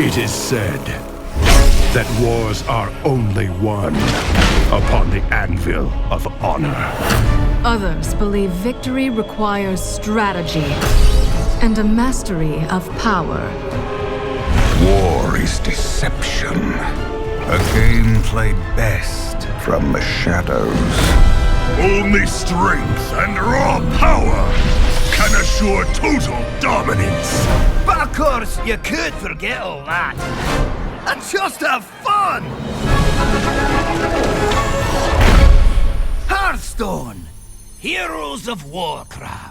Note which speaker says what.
Speaker 1: It is said that wars are only won upon the anvil of honor.
Speaker 2: Others believe victory requires strategy and a mastery of power.
Speaker 3: War is deception. A game played best from the shadows.
Speaker 1: Only strength and raw power can assure total dominance.
Speaker 4: But of course, you could forget all that and just have fun! Hearthstone! Heroes of Warcraft.